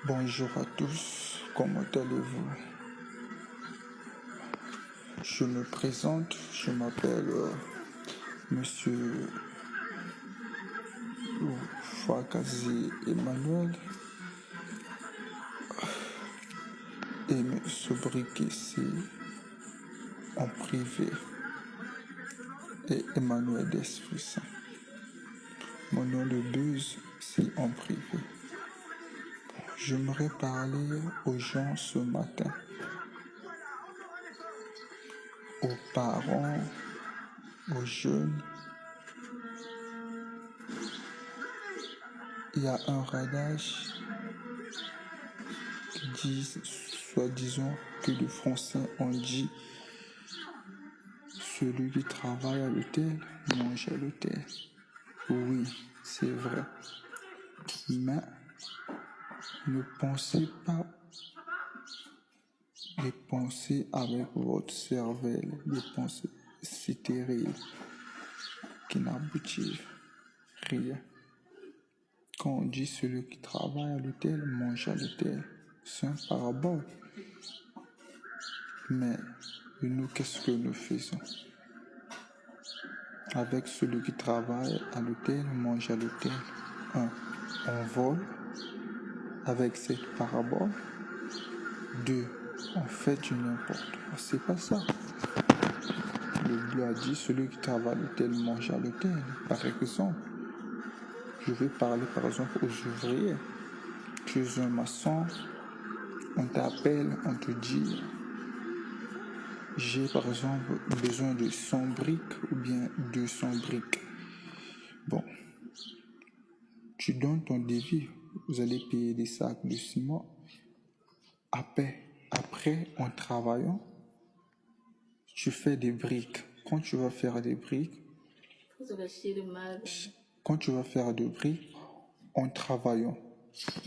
Bonjour à tous, comment allez-vous? Je me présente, je m'appelle Monsieur Fakazi Emmanuel et me sobriquet ici en privé et Emmanuel Despuissant. Mon nom de buzz c'est en privé. J'aimerais parler aux gens ce matin, aux parents, aux jeunes. Il y a un radage qui dit, soi-disant, que les Français ont dit celui qui travaille à l'hôtel mange à l'hôtel. Oui, c'est vrai. Mais ne pensez pas les pensées avec votre cervelle, les pensées stériles qui n'aboutissent rien. Quand on dit celui qui travaille à l'hôtel mange à l'hôtel, c'est un parabole. Mais nous, qu'est-ce que nous faisons? Avec celui qui travaille à l'hôtel mange à l'hôtel. On vole avec cette parabole. 2, on fait du n'importe quoi. C'est pas ça. Le bleu a dit celui qui travaille à l'hôtel mange à l'hôtel. Par exemple, je vais parler par exemple aux ouvriers. Tu es un maçon, on t'appelle, on te dit j'ai par exemple besoin de 100 briques ou bien 200 briques. Bon, tu donnes ton devis, vous allez payer des sacs de ciment. Après, en travaillant, tu fais des briques. Quand tu vas faire des briques, en travaillant,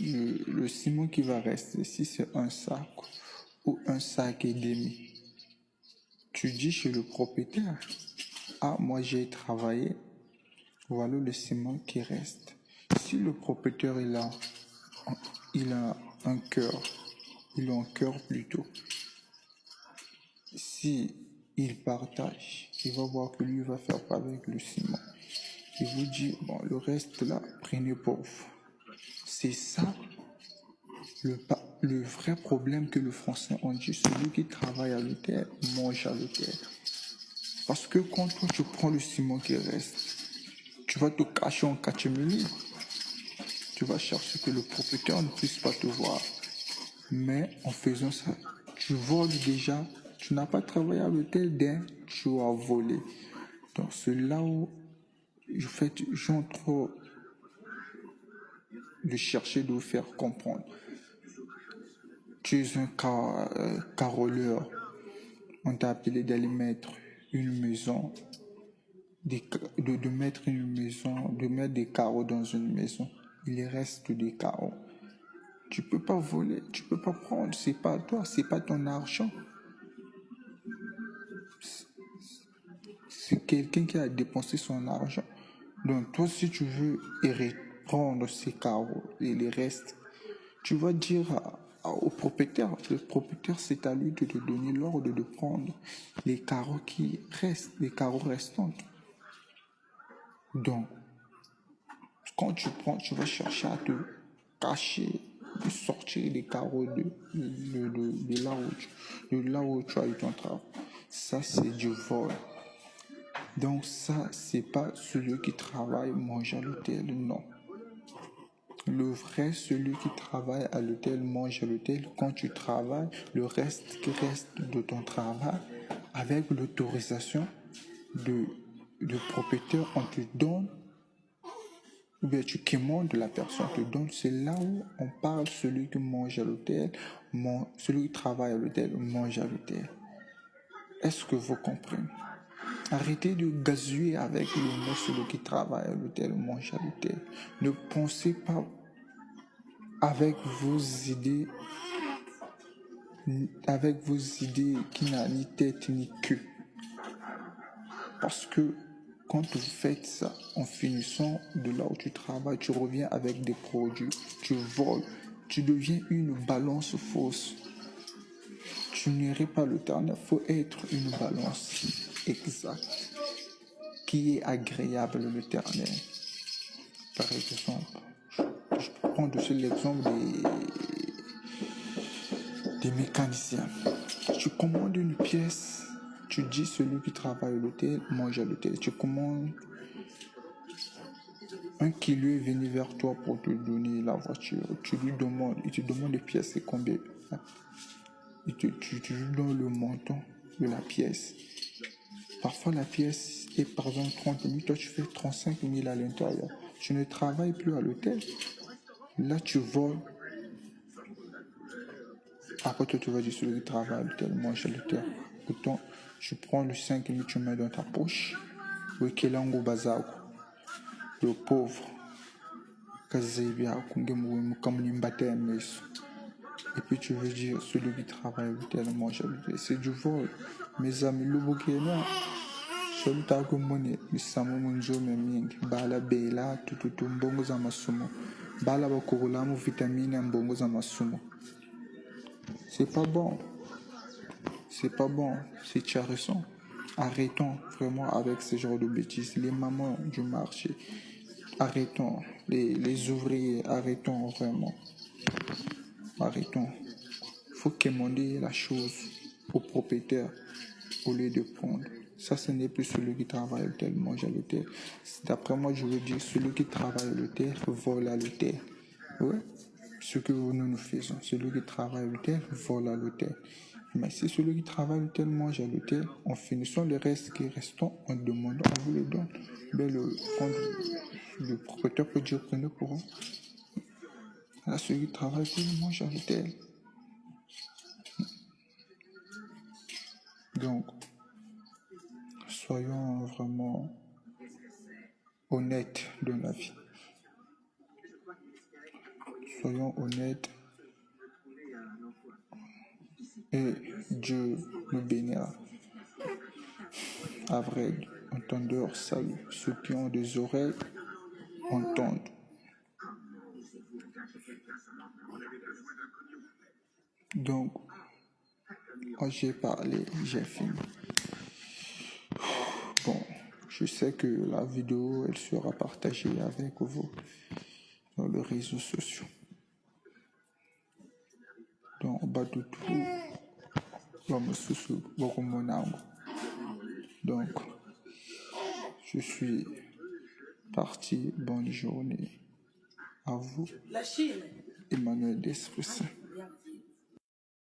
le ciment qui va rester, si c'est un sac ou un sac et demi, tu dis chez le propriétaire, ah, moi j'ai travaillé, voilà le ciment qui reste. Si le propriétaire il a un cœur, plutôt, si il partage, il va voir que lui va faire pas avec le ciment. Il vous dit, bon, le reste là, prenez pour vous. C'est ça le vrai problème que le Français ont dit, celui qui travaille à l'hôtel mange à l'hôtel. Parce que quand toi tu prends le ciment qui reste, tu vas te cacher en catimini. Tu vas chercher que le propriétaire ne puisse pas te voir. Mais en faisant ça, tu voles déjà. Tu n'as pas travaillé à l'hôtel tu as volé. Donc c'est là où j'entre de chercher de vous faire comprendre. Tu es un caroleur. On t'a appelé d'aller mettre une maison, de mettre des carreaux dans une maison. Il reste des carreaux. Tu peux pas voler, tu peux pas prendre. C'est pas toi, c'est pas ton argent. C'est quelqu'un qui a dépensé son argent. Donc toi, si tu veux prendre ces carreaux et les restes, tu vas dire au propriétaire. Le propriétaire, c'est à lui de te donner l'ordre de prendre les carreaux qui restent, les carreaux restants. Donc, quand tu prends, tu vas chercher à te cacher, de sortir les carreaux de là où tu as eu ton travail. Ça, c'est du vol. Donc ça, c'est pas celui qui travaille mange à l'hôtel, non. Le vrai, celui qui travaille à l'hôtel mange à l'hôtel. Quand tu travailles, le reste qui reste de ton travail, avec l'autorisation de propriétaire, on te donne, ou bien tu commandes la personne, te donne. C'est là où on parle celui qui mange à l'hôtel, celui qui travaille à l'hôtel mange à l'hôtel. Est-ce que vous comprenez? Arrêtez de gazouiller avec le mot celui qui travaille à l'hôtel mange à l'hôtel. Ne pensez pas avec vos idées qui n'ont ni tête ni queue. Parce que quand vous faites ça, en finissant de là où tu travailles, tu reviens avec des produits, tu voles. tu deviens une balance fausse. Tu n'irais pas l'éternel. Il faut être une balance exacte qui est agréable à l'éternel. Par exemple, je prends aussi l'exemple des mécaniciens. Tu commandes une pièce, tu dis celui qui travaille à l'hôtel mange à l'hôtel. Tu commandes un qui lui est venu vers toi pour te donner la voiture. Tu lui demandes, il te demande les pièces, c'est combien. Tu lui donnes le montant de la pièce. Parfois la pièce est par exemple 30 000, toi tu fais 35 000 à l'intérieur. Tu ne travailles plus à l'hôtel. Là tu voles. Après toi tu vas dire celui qui travaille à l'hôtel, mange à l'hôtel. Autant tu prends le 5 000, tu mets dans ta poche. Oui, Kelango Bazao. Le pauvre. Et puis tu veux dire celui qui travaille à l'hôtel, mange à l'hôtel. C'est du vol. Mes amis, le bouquet là. Celui qui a commandé, le samo monjo meming. Bala bela, tututu mbongo za masumo. Bala bakorola mu vitamine mbongo za masumo. C'est pas bon. C'est pas bon. C'est charrissant. Arrêtons vraiment avec ce genre de bêtises. Les mamans du marché. Arrêtons. Les ouvriers, arrêtons vraiment. Arrêtons. Il faut commander la chose au propriétaire au lieu de prendre. Ça, ce n'est plus celui qui travaille à l'hôtel, mange à l'hôtel. D'après moi, je veux dire, celui qui travaille à l'hôtel vole à l'hôtel. Ouais. Ce que nous faisons. Celui qui travaille à l'hôtel vole à l'hôtel. Mais si celui qui travaille à l'hôtel mange à l'hôtel, en finissant le reste qui reste, on demande, on vous le donne. Mais le propriétaire peut dire prenez pour vous. Là, celui qui travaille à l'hôtel mange à l'hôtel. Donc, soyons vraiment honnêtes dans la vie. Soyons honnêtes et Dieu nous bénira. À vrai, entendeurs, salut. Ceux qui ont des oreilles, entendent. Donc, quand j'ai parlé, j'ai fini. Bon, je sais que la vidéo, elle sera partagée avec vous dans les réseaux sociaux. Donc, Batutu, Bamususu, Bokumonango. Donc, je suis parti. Bonne journée à vous. Emmanuel Despressé.